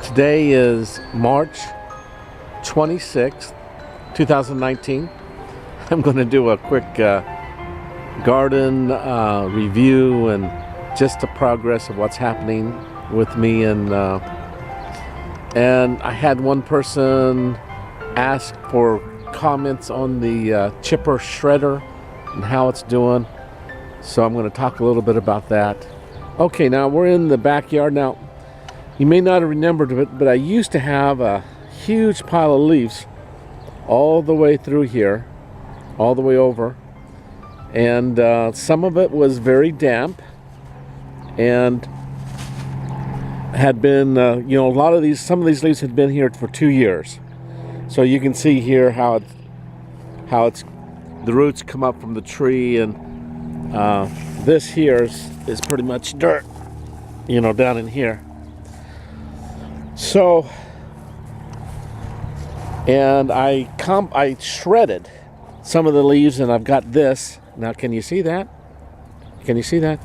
Today is March 26th, 2019. I'm going to do a quick garden review and just the progress of what's happening with me. And I had one person ask for comments on the chipper shredder and how it's doing. So I'm going to talk a little bit about that. Okay, now we're in the backyard. Now, you may not have remembered it, but I used to have a huge pile of leaves all the way through here, all the way over. And some of it was very damp and had been, some of these leaves had been here for 2 years. So you can see here how the roots come up from the tree, and this here is pretty much dirt, down in here. So, and I shredded some of the leaves, and I've got this. Now, can you see that? Can you see that?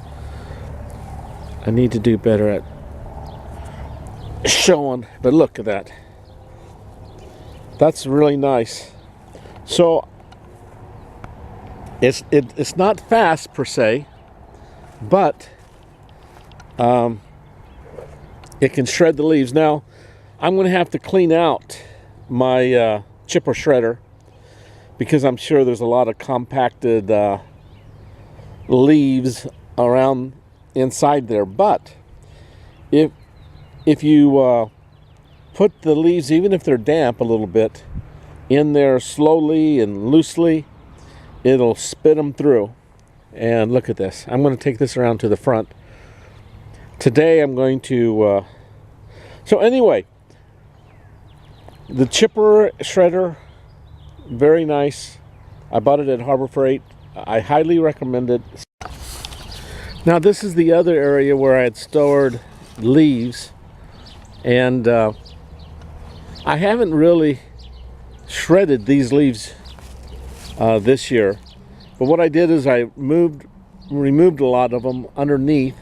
I need to do better at showing, but look at that. That's really nice. So, it's not fast per se, but it can shred the leaves. Now, I'm going to have to clean out my chipper shredder because I'm sure there's a lot of compacted leaves around inside there. But if you put the leaves, even if they're damp a little bit, in there slowly and loosely, it'll spit them through. And look at this. I'm going to take this around to the front. Today I'm going to so anyway, the chipper shredder, very nice. I bought it at Harbor Freight. I highly recommend it. Now, this is the other area where I had stored leaves, and I haven't really shredded these leaves this year. But what I did is I removed a lot of them underneath,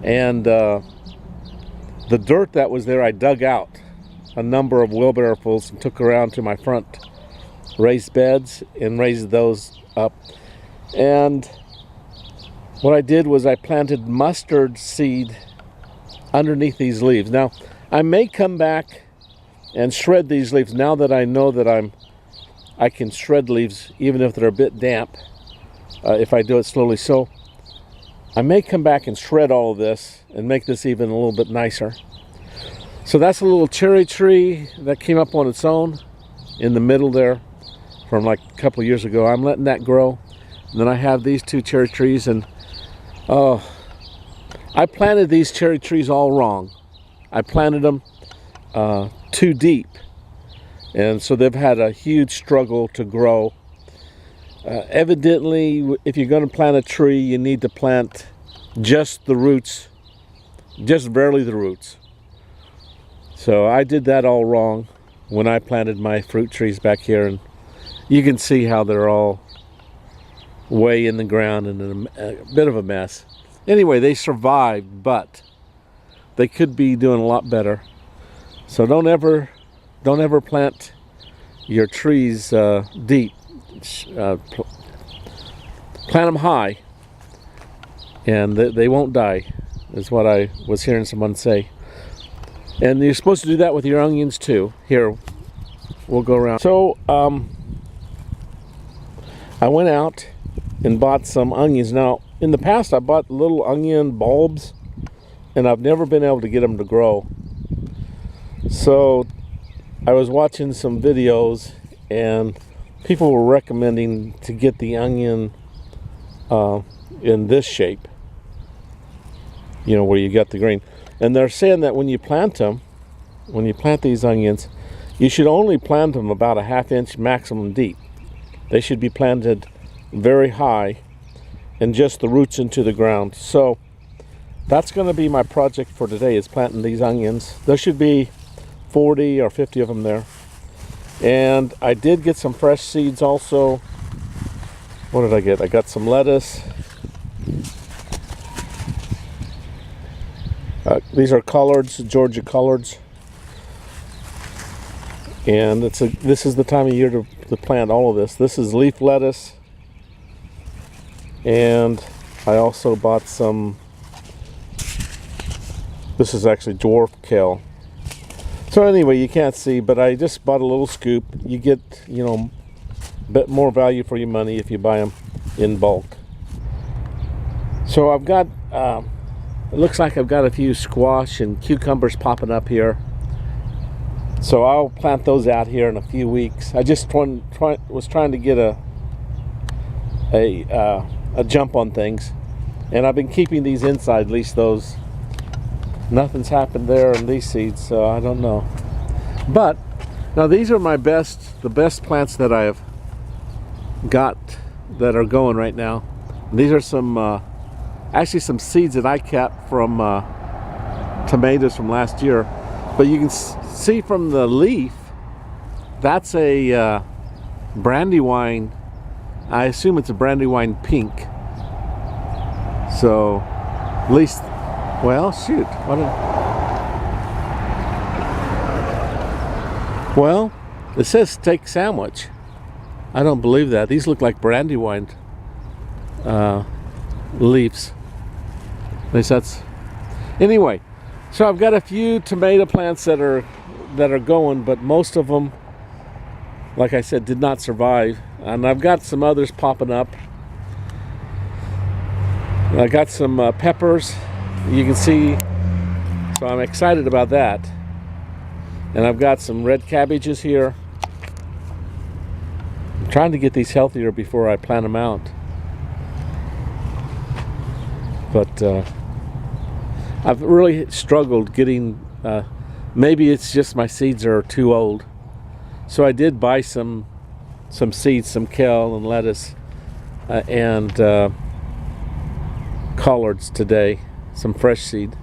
and the dirt that was there, I dug out a number of wheelbarrowfuls and took around to my front raised beds and raised those up. And what I did was I planted mustard seed underneath these leaves. Now, I may come back and shred these leaves now that I know that I can shred leaves even if they're a bit damp, if I do it slowly. So I may come back and shred all of this and make this even a little bit nicer. So that's a little cherry tree that came up on its own in the middle there from like a couple of years ago. I'm letting that grow. And then I have these two cherry trees, and I planted these cherry trees all wrong. I planted them too deep, and so they've had a huge struggle to grow. Evidently, if you're going to plant a tree, you need to plant just the roots, just barely the roots. So I did that all wrong when I planted my fruit trees back here, and you can see how they're all way in the ground and in a bit of a mess. Anyway, they survived, but they could be doing a lot better. So don't ever plant your trees deep. Plant them high, and they won't die, is what I was hearing someone say. And you're supposed to do that with your onions too. Here, we'll go around. So I went out and bought some onions. Now, in the past, I bought little onion bulbs, and I've never been able to get them to grow. So I was watching some videos, and people were recommending to get the onion in this shape, where you got the green. And they're saying that when you plant these onions, you should only plant them about a 1/2 inch maximum deep. They should be planted very high and just the roots into the ground. So that's going to be my project for today, is planting these onions. There should be 40 or 50 of them there. And I did get some fresh seeds also. What did I get? I got some lettuce. These are collards, Georgia collards. And this is the time of year to plant all of this. This is leaf lettuce, and I also bought some. This is actually dwarf kale. So anyway, you can't see, but I just bought a little scoop. You get, you know, a bit more value for your money if you buy them in bulk. So I've got, it looks like I've got a few squash and cucumbers popping up here. So I'll plant those out here in a few weeks. I just was trying to get a jump on things, and I've been keeping these inside, at least those. Nothing's happened there in these seeds, so I don't know. But now these are the best plants that I have got that are going right now. These are some, actually some seeds that I kept from tomatoes from last year. But you can see from the leaf, that's a Brandywine. I assume it's a Brandywine pink. So, at least. Well, shoot. Well, it says steak sandwich. I don't believe that. These look like Brandywine leaves. At least that's. Anyway, so I've got a few tomato plants that are going, but most of them, like I said, did not survive. And I've got some others popping up. I got some peppers. You can see, so I'm excited about that. And I've got some red cabbages here. I'm trying to get these healthier before I plant them out. But I've really struggled getting, maybe it's just my seeds are too old. So I did buy some seeds, some kale and lettuce and collards today. Some fresh seed.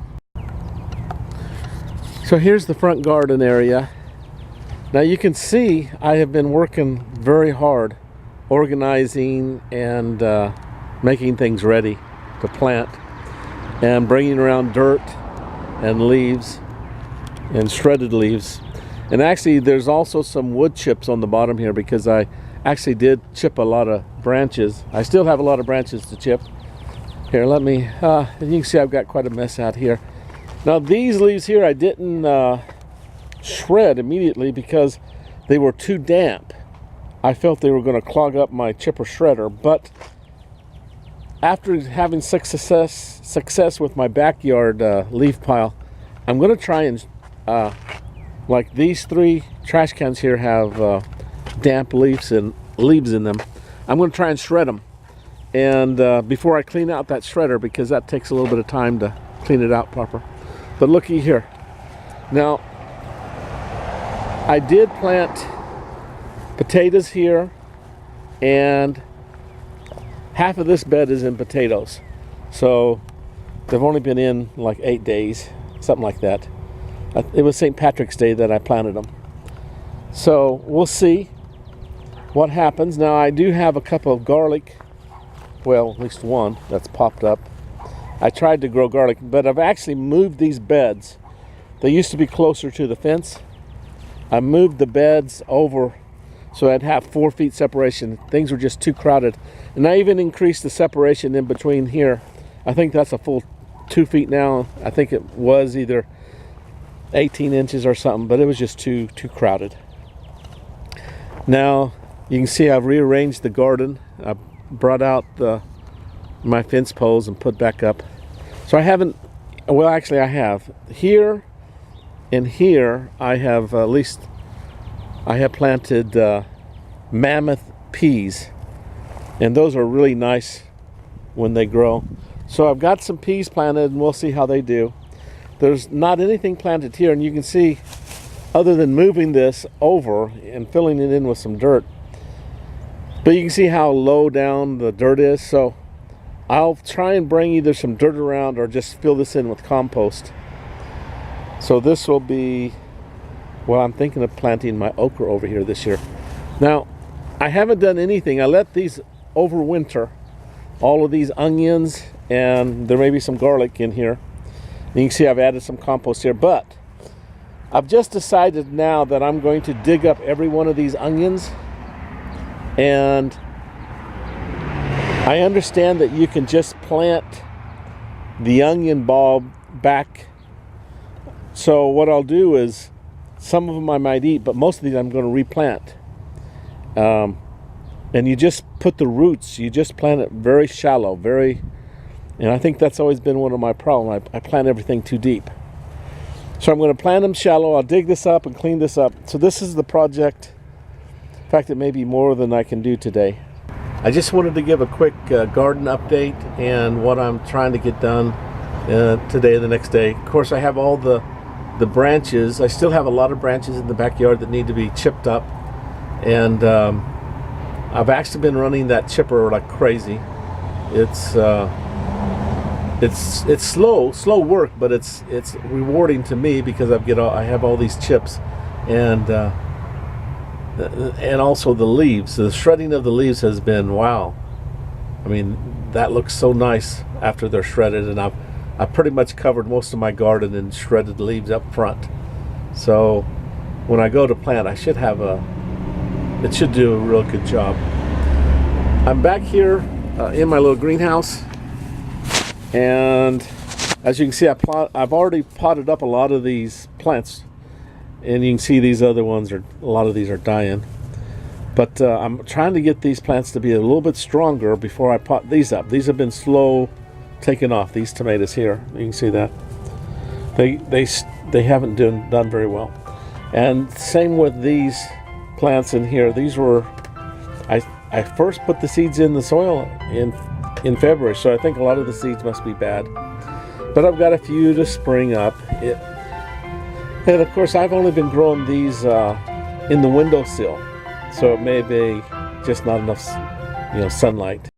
So here's the front garden area. Now you can see I have been working very hard organizing and making things ready to plant, and bringing around dirt and leaves and shredded leaves. And actually there's also some wood chips on the bottom here because I actually did chip a lot of branches. I still have a lot of branches to chip. Here, let me, you can see I've got quite a mess out here. Now these leaves here I didn't shred immediately because they were too damp. I felt they were going to clog up my chipper shredder, but after having success with my backyard leaf pile, I'm going to try and, like these 3 trash cans here have damp leaves in them. I'm going to try and shred them. And before I clean out that shredder, because that takes a little bit of time to clean it out proper. But looky here. Now, I did plant potatoes here, and half of this bed is in potatoes. So they've only been in like 8 days, something like that. It was St. Patrick's Day that I planted them. So we'll see what happens. Now I do have a couple of garlic. Well, at least one that's popped up. I tried to grow garlic, but I've actually moved these beds. They used to be closer to the fence. I moved the beds over so I'd have 4 feet separation. Things were just too crowded. And I even increased the separation in between here. I think that's a full 2 feet now. I think it was either 18 inches or something, but it was just too crowded. Now, you can see I've rearranged the garden. I brought out my fence poles and put back up. So I haven't, well actually I have. Here and here I have planted mammoth peas. And those are really nice when they grow. So I've got some peas planted and we'll see how they do. There's not anything planted here, and you can see other than moving this over and filling it in with some dirt. But you can see how low down the dirt is, so I'll try and bring either some dirt around or just fill this in with compost. So this will be, well, I'm thinking of planting my okra over here this year. Now, I haven't done anything. I let these overwinter, all of these onions, and there may be some garlic in here. And you can see I've added some compost here, but I've just decided now that I'm going to dig up every one of these onions, and I understand that you can just plant the onion bulb back. So what I'll do is, some of them I might eat, but most of these I'm going to replant. And you just put the roots, you just plant it very shallow, and I think that's always been one of my problems. I plant everything too deep. So I'm going to plant them shallow. I'll dig this up and clean this up. So this is the project. In fact, it may be more than I can do today. I just wanted to give a quick garden update and what I'm trying to get done today and the next day. Of course, I have all the branches. I still have a lot of branches in the backyard that need to be chipped up. And I've actually been running that chipper like crazy. It's slow work, but it's rewarding to me because I have all these chips, and also the leaves. The shredding of the leaves has been wow. I mean, that looks so nice after they're shredded, and I've pretty much covered most of my garden in shredded leaves up front. So when I go to plant, it should do a real good job. I'm back here in my little greenhouse. And as you can see, I've already potted up a lot of these plants, and you can see these other ones a lot of these are dying. But I'm trying to get these plants to be a little bit stronger before I pot these up. These have been slow taking off. These tomatoes here, you can see that they haven't done very well. And same with these plants in here. These were I first put the seeds in the soil in February, so I think a lot of the seeds must be bad, but I've got a few to spring up. And of course, I've only been growing these in the windowsill, so it may be just not enough, sunlight.